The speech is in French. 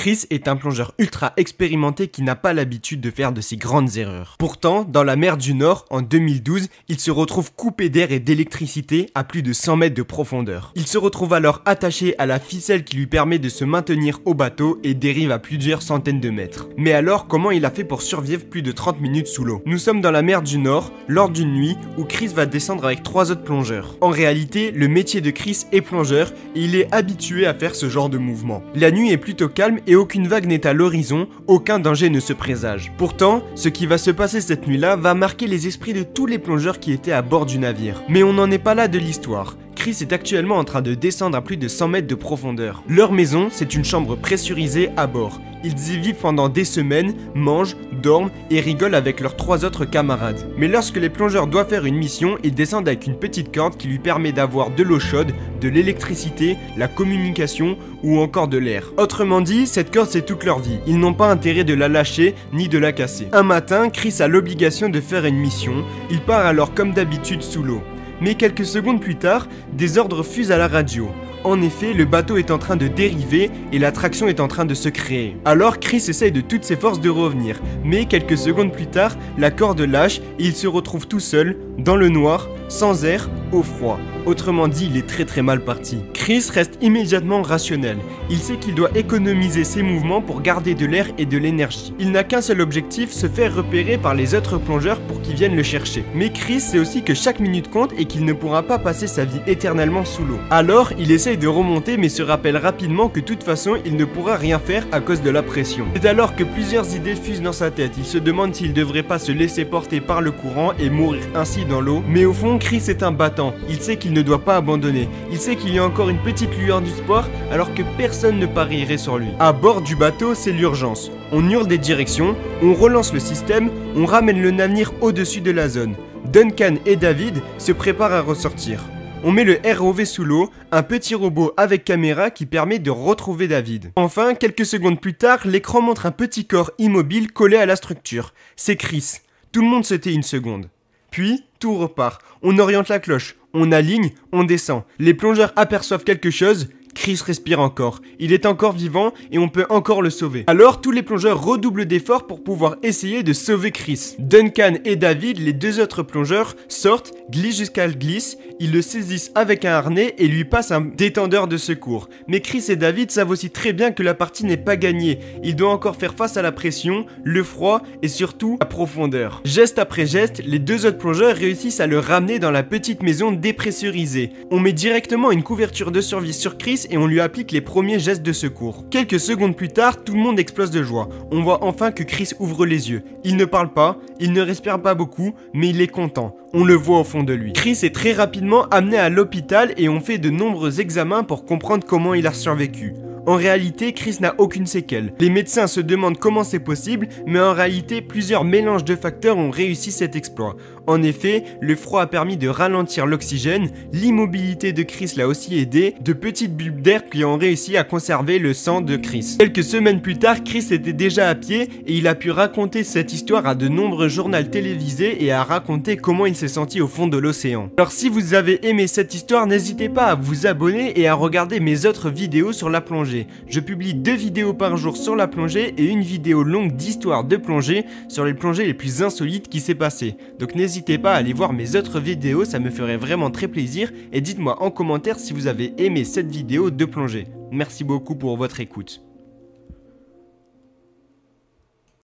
Chris est un plongeur ultra expérimenté qui n'a pas l'habitude de faire de ces grandes erreurs. Pourtant, dans la mer du Nord, en 2012, il se retrouve coupé d'air et d'électricité à plus de 100 mètres de profondeur. Il se retrouve alors attaché à la ficelle qui lui permet de se maintenir au bateau et dérive à plusieurs centaines de mètres. Mais alors, comment il a fait pour survivre plus de 30 minutes sous l'eau? Nous sommes dans la mer du Nord, lors d'une nuit où Chris va descendre avec 3 autres plongeurs. En réalité, le métier de Chris est plongeur et il est habitué à faire ce genre de mouvement. La nuit est plutôt calme et aucune vague n'est à l'horizon, aucun danger ne se présage. Pourtant, ce qui va se passer cette nuit-là va marquer les esprits de tous les plongeurs qui étaient à bord du navire. Mais on n'en est pas là de l'histoire. Chris est actuellement en train de descendre à plus de 100 mètres de profondeur. Leur maison, c'est une chambre pressurisée à bord. Ils y vivent pendant des semaines, mangent, dorment et rigolent avec leurs 3 autres camarades. Mais lorsque les plongeurs doivent faire une mission, ils descendent avec une petite corde qui lui permet d'avoir de l'eau chaude, de l'électricité, la communication ou encore de l'air. Autrement dit, cette corde c'est toute leur vie. Ils n'ont pas intérêt de la lâcher ni de la casser. Un matin, Chris a l'obligation de faire une mission. Il part alors comme d'habitude sous l'eau. Mais quelques secondes plus tard, des ordres fusent à la radio. En effet, le bateau est en train de dériver et la traction est en train de se créer. Alors Chris essaye de toutes ses forces de revenir, mais quelques secondes plus tard, la corde lâche et il se retrouve tout seul, dans le noir, sans air, au froid. Autrement dit, il est très mal parti. Chris reste immédiatement rationnel. Il sait qu'il doit économiser ses mouvements pour garder de l'air et de l'énergie. Il n'a qu'un seul objectif, se faire repérer par les autres plongeurs pour qu'ils viennent le chercher. Mais Chris sait aussi que chaque minute compte et qu'il ne pourra pas passer sa vie éternellement sous l'eau. Alors, il essaye de remonter mais se rappelle rapidement que de toute façon, il ne pourra rien faire à cause de la pression. C'est alors que plusieurs idées fusent dans sa tête. Il se demande s'il devrait pas se laisser porter par le courant et mourir ainsi dans l'eau. Mais au fond, Chris est un battant. Il sait qu'il ne doit pas abandonner. Il sait qu'il y a encore une petite lueur du sport alors que personne ne parierait sur lui. À bord du bateau, c'est l'urgence. On hurle des directions, on relance le système, on ramène le navire au-dessus de la zone. Duncan et David se préparent à ressortir. On met le ROV sous l'eau, un petit robot avec caméra qui permet de retrouver David. Enfin, quelques secondes plus tard, l'écran montre un petit corps immobile collé à la structure. C'est Chris. Tout le monde se tait une seconde. Puis, tout repart. On oriente la cloche, on aligne, on descend. Les plongeurs aperçoivent quelque chose. Chris respire encore. Il est encore vivant et on peut encore le sauver. Alors tous les plongeurs redoublent d'efforts pour pouvoir essayer de sauver Chris. Duncan et David, les 2 autres plongeurs, sortent, glissent jusqu'à glisse, ils le saisissent avec un harnais et lui passent un détendeur de secours. Mais Chris et David savent aussi très bien que la partie n'est pas gagnée. Ils doivent encore faire face à la pression, le froid et surtout la profondeur. Geste après geste, les 2 autres plongeurs réussissent à le ramener dans la petite maison dépressurisée. On met directement une couverture de survie sur Chris et on lui applique les premiers gestes de secours. Quelques secondes plus tard, tout le monde explose de joie. On voit enfin que Chris ouvre les yeux. Il ne parle pas, il ne respire pas beaucoup, mais il est content. On le voit au fond de lui. Chris est très rapidement amené à l'hôpital et on fait de nombreux examens pour comprendre comment il a survécu. En réalité, Chris n'a aucune séquelle. Les médecins se demandent comment c'est possible, mais en réalité, plusieurs mélanges de facteurs ont réussi cet exploit. En effet, le froid a permis de ralentir l'oxygène, l'immobilité de Chris l'a aussi aidé, de petites bulles d'air qui ont réussi à conserver le sang de Chris. Quelques semaines plus tard, Chris était déjà à pied et il a pu raconter cette histoire à de nombreux journaux télévisés et à raconter comment il s'est senti au fond de l'océan. Alors si vous avez aimé cette histoire, n'hésitez pas à vous abonner et à regarder mes autres vidéos sur la plongée. Je publie 2 vidéos par jour sur la plongée et une vidéo longue d'histoire de plongée sur les plongées les plus insolites qui s'est passé. Donc n'hésitez pas à aller voir mes autres vidéos, ça me ferait vraiment très plaisir et dites-moi en commentaire si vous avez aimé cette vidéo de plongée. Merci beaucoup pour votre écoute.